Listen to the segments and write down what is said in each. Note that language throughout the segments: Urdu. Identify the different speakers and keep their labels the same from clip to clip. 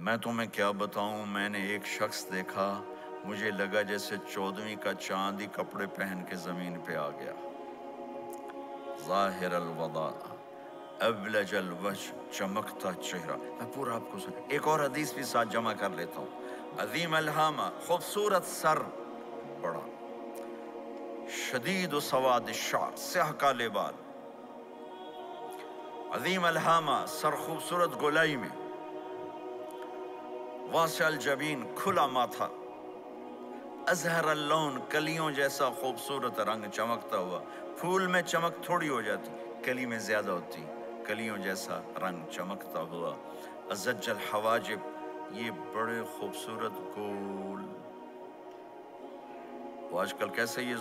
Speaker 1: میں تمہیں کیا بتاؤں، میں نے ایک شخص دیکھا، مجھے لگا جیسے 14ویں کا چاند ہی کپڑے پہن کے زمین پہ آ گیا۔ ظاہر الوضاء ابلج الوجہ، چمکتا چہرہ۔ میں پورا آپ کو ایک اور حدیث بھی ساتھ جمع کر لیتا ہوں۔ عظیم الہامہ، خوبصورت سر، بڑا شدید سواد الشعر، سیاہ کالے بال۔ عظیم الہامہ، سر خوبصورت گولائی میں، واسع الجبین، کھلا ماتھا، ازہر اللون، کلیوں جیسا خوبصورت رنگ چمکتا ہوا۔ پھول میں چمک تھوڑی ہو جاتی، کلی میں زیادہ ہوتی، کلیوں جیسا رنگ چمکتا ہوا۔ ازج الحواجب، یہ بڑے خوبصورت گول، وہ آج کل کیسے یہ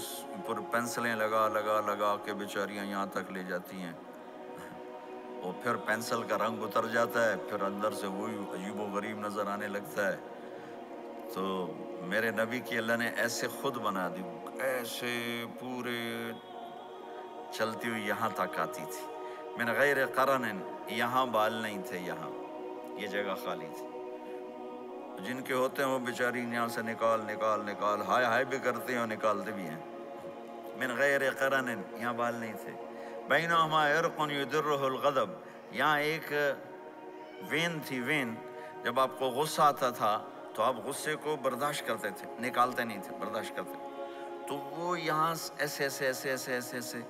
Speaker 1: پر پینسلیں لگا لگا لگا کے بیچاریاں یہاں تک لے جاتی ہیں، اور پھر پینسل کا رنگ اتر جاتا ہے، پھر اندر سے وہی عجیب و غریب نظر آنے لگتا ہے۔ تو میرے نبی کی اللہ نے ایسے خود بنا دی، ایسے پورے چلتی ہوئی یہاں تک آتی تھی۔ من غیر قرن، یہاں بال نہیں تھے، یہاں یہ جگہ خالی تھی۔ جن کے ہوتے ہیں وہ بیچاری یہاں سے نکال نکال نکال ہائے ہائے بھی کرتے ہیں اور نکالتے بھی ہیں۔ من غیر قرن، یہاں بال نہیں تھے۔ بینہما عرق یدرہ الغضب، یہاں ایک وین تھی، وین، جب آپ کو غصہ آتا تھا تو آپ غصے کو برداشت کرتے تھے، نکالتے نہیں تھے، برداشت کرتے، تو وہ یہاں ایسے ایسے ایسے ایسے ایسے ایسے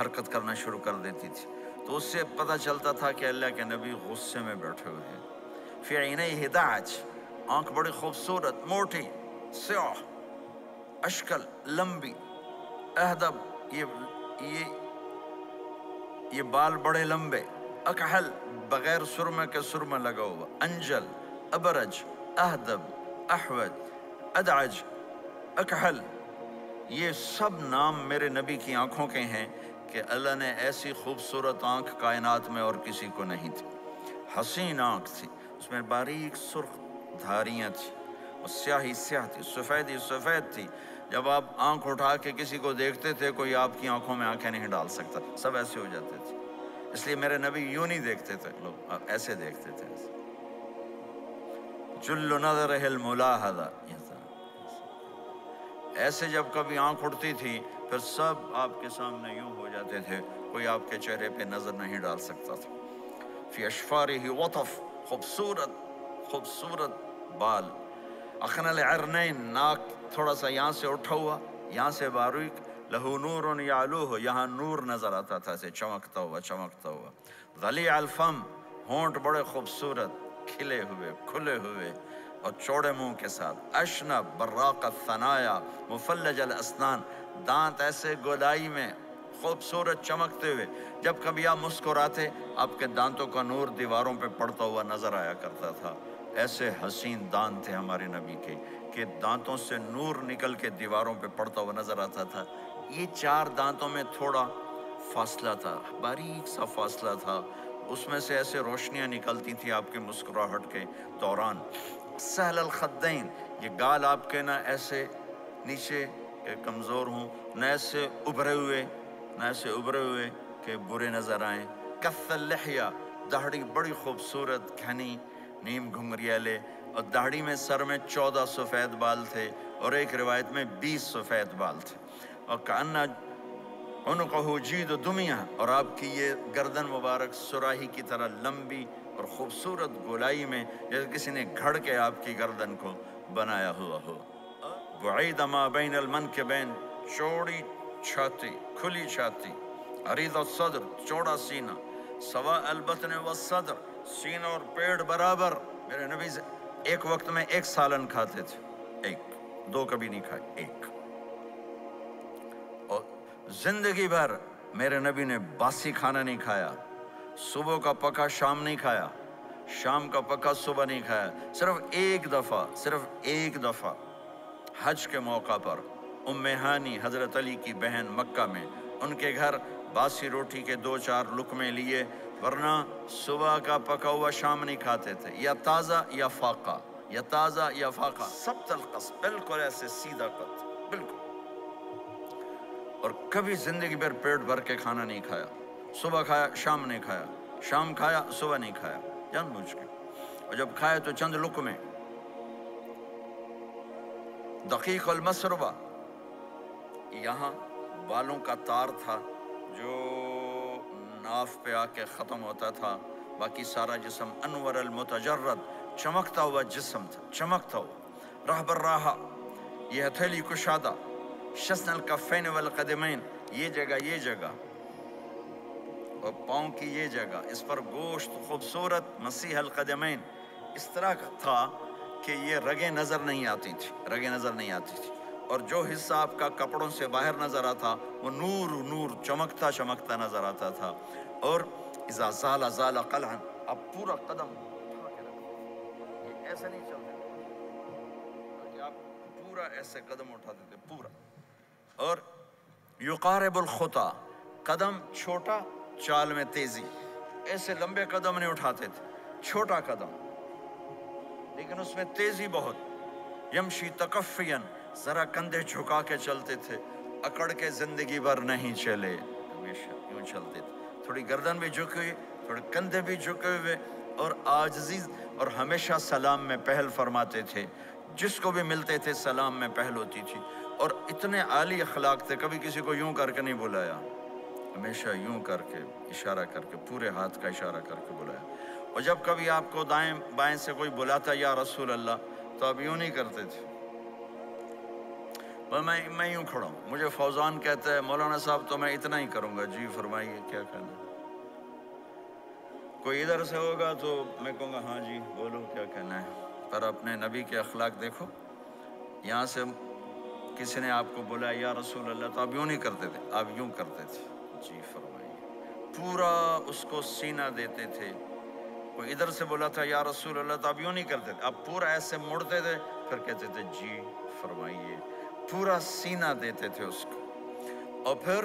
Speaker 1: حرکت کرنا شروع کر دیتی تھی، تو اس سے پتہ چلتا تھا کہ اللہ کے نبی غصے میں بیٹھے ہوئے ہیں۔ فی عینیہ دعج، آنکھ بڑی خوبصورت، موٹی، سیاہ، اشکل، لمبی، اہدب، یہ بال بڑے لمبے، اکحل، بغیر سرمے کے سرمہ لگا ہوا، انجل، ابرج، اہدب، احوج، ادعج، اکحل، یہ سب نام میرے نبی کی آنکھوں کے ہیں کہ اللہ نے ایسی خوبصورت آنکھ کائنات میں اور کسی کو نہیں تھی۔ حسین آنکھ تھی، اس میں باریک سرخ دھاریاں تھی، اور سیاہی سیاہ تھی، سفیدی سفید تھی۔ جب آپ آنکھ اٹھا کے کسی کو دیکھتے تھے، کوئی آپ کی آنکھوں میں آنکھیں نہیں ڈال سکتا، سب ایسے ہو جاتے تھے۔ اس لیے میرے نبی یوں نہیں دیکھتے تھے، لوگ ایسے دیکھتے تھے۔ جل نظرہ الملاحظہ، ایسے جب کبھی آنکھ اٹھتی تھی پھر سب آپ کے سامنے یوں ہو جاتے تھے، کوئی آپ کے چہرے پہ نظر نہیں ڈال سکتا تھا۔ فی اشفارہ وطف، خوبصورت خوبصورت بال، اخن العرنین، ناک تھوڑا سا یہاں سے اٹھا ہوا، یہاں سے باریک، لہو نور یعلوہ، یہاں نور نظر آتا تھا، اسے چمکتا ہوا چمکتا ہوا۔ ضلیع الفم، ہونٹ بڑے خوبصورت، کھلے ہوئے کھلے ہوئے اور چوڑے منہ کے ساتھ۔ اشنب براق الثنایا، مفلج الاسنان، دانت ایسے گولائی میں خوبصورت چمکتے ہوئے، جب کبھی آپ مسکراتے آپ کے دانتوں کا نور دیواروں پہ پڑتا ہوا نظر آیا کرتا تھا۔ ایسے حسین دانت تھے ہمارے نبی کے کہ دانتوں سے نور نکل کے دیواروں پہ پڑتا ہوا نظر آتا تھا۔ یہ 4 دانتوں میں تھوڑا فاصلہ تھا، باریک سا فاصلہ تھا، اس میں سے ایسے روشنیاں نکلتی تھی آپ کے مسکراہٹ کے دوران۔ سہل الخدین، یہ گال آپ کے نہ ایسے نیچے کہ کمزور ہوں، نہ ایسے ابھرے ہوئے کہ برے نظر آئیں۔ کث اللحیہ، داڑھی بڑی خوبصورت گھنی، نیم گھنگریالے، اور داڑھی میں سر میں 14 سفید بال تھے، اور ایک روایت میں 20 سفید بال تھے۔ اور کأن عنقہ جید دمیہ، اور آپ کی یہ گردن مبارک سراہی کی طرح لمبی اور خوبصورت گولائی میں، جیسے کسی نے گھڑ کے آپ کی گردن کو بنایا ہوا ہو۔ بعید ما بین المنکبین، چوڑی چھاتی، کھلی چھاتی، عریض الصدر، چوڑا سینہ، سواء البطن والصدر، سینہ اور پیٹ برابر۔ میرے نبی سے ایک وقت میں 1 سالن کھاتے تھے، 1، 2 کبھی نہیں کھائے، 1۔ اور زندگی بھر میرے نبی نے باسی کھانا نہیں کھایا، صبح کا پکا شام نہیں کھایا، شام کا پکا صبح نہیں کھایا۔ صرف ایک دفعہ حج کے موقع پر ام ہانی حضرت علی کی بہن مکہ میں، ان کے گھر باسی روٹی کے 2-4 لقمے لیے، ورنہ صبح کا پکا ہوا شام نہیں کھاتے تھے، یا تازہ یا فاقہ، یا تازہ یا فاقہ، سبت القصد، بالکل ایسے سیدھا قد، بالکل۔ اور کبھی زندگی بھر پیٹ بھر کے کھانا نہیں کھایا، صبح کھایا شام نہیں کھایا، شام کھایا صبح نہیں کھایا، جان بوجھ کے۔ اور جب کھائے تو چند لقمے. دقیق المسربہ، یہاں بالوں کا تار تھا جو ناف پہ آ کے ختم ہوتا تھا، باقی سارا جسم انور المتجرد، چمکتا ہوا جسم تھا، چمکتا ہوا. راہ بر راہ، یہ ہتھیلی کشادہ. شسن الکفین والقدمین، یہ جگہ اور پاؤں کی یہ جگہ، اس پر گوشت خوبصورت مسیح القدمین. اس طرح تھا کہ یہ رگیں نظر نہیں آتی تھی، اور جو حصہ آپ کا کپڑوں سے باہر نظر آتا وہ نور چمکتا نظر آتا تھا. اور اذا زال قلعا، اب پورا قدم اٹھا کے رکھو، یہ ایسے نہیں چلتے بلکہ آپ پورا ایسے قدم اٹھاتے تھے پورا. اور یقارب الخطا، قدم چھوٹا، چال میں تیزی. ایسے لمبے قدم نہیں اٹھاتے تھے، چھوٹا قدم لیکن اس میں تیزی بہت. یمشی تکفین، ذرا کندھے جھکا کے چلتے تھے، اکڑ کے زندگی بھر نہیں چلے، ہمیشہ یوں چلتے تھے، تھوڑی گردن بھی جھکی ہوئی، تھوڑے کندھے بھی جھکے ہوئے، اور عاجزی. اور ہمیشہ سلام میں پہل فرماتے تھے، جس کو بھی ملتے تھے سلام میں پہل ہوتی تھی. اور اتنے عالی اخلاق تھے، کبھی کسی کو یوں کر کے نہیں بلایا، ہمیشہ یوں کر کے اشارہ کر کے، پورے ہاتھ کا اشارہ کر کے بلایا. اور جب کبھی آپ کو دائیں بائیں سے کوئی بلاتا یا رسول اللہ، تو آپ یوں نہیں کرتے تھے. میں یوں کھڑا ہوں، مجھے فوزان کہتا ہے مولانا صاحب تو میں اتنا ہی کروں گا. جی فرمائیے کیا کہنا ہے. کوئی ادھر سے ہوگا تو میں کہوں گا ہاں جی بولو کیا کہنا ہے. پر اپنے نبی کے اخلاق دیکھو، یہاں سے کسی نے آپ کو بولا یا رسول اللہ تو آپ یوں نہیں کرتے تھے، آپ یوں کرتے تھے. جی فرمائیے، پورا اس کو سینہ دیتے تھے. کوئی ادھر سے بولا تھا یا رسول اللہ تو آپ یوں نہیں کرتے تھے، آپ پورا ایسے مڑتے تھے، پھر کہتے تھے جی فرمائیے. پورا سینہ دیتے تھے اس کو. اور پھر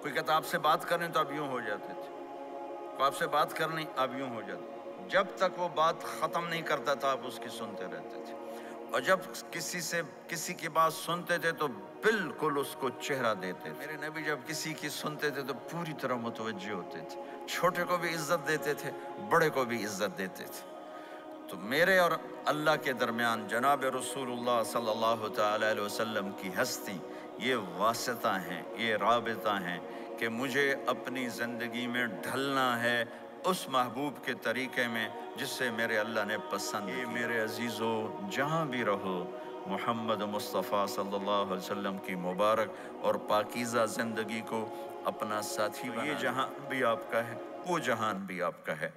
Speaker 1: کوئی کہتا آپ سے بات کریں تو آپ یوں ہو جاتے تھے، کوئی آپ سے بات کرنی آپ یوں ہو جاتے. جب تک وہ بات ختم نہیں کرتا تھا آپ اس کی سنتے رہتے تھے. اور جب کسی کی بات سنتے تھے تو بالکل اس کو چہرہ دیتے تھے. میرے نبی جب کسی کی سنتے تھے تو پوری طرح متوجہ ہوتے تھے، چھوٹے کو بھی عزت دیتے تھے، بڑے کو بھی عزت دیتے تھے. تو میرے اور اللہ کے درمیان جناب رسول اللہ صلی اللہ تعالی علیہ وسلم کی ہستی، یہ واسطہ ہیں، یہ رابطہ ہیں کہ مجھے اپنی زندگی میں ڈھلنا ہے اس محبوب کے طریقے میں جس سے میرے اللہ نے پسند کیا. میرے عزیزو، جہاں بھی رہو، محمد مصطفیٰ صلی اللہ علیہ وسلم کی مبارک اور پاکیزہ زندگی کو اپنا ساتھی بنائیں. یہ جہاں بھی آپ کا ہے، وہ جہان بھی آپ کا ہے.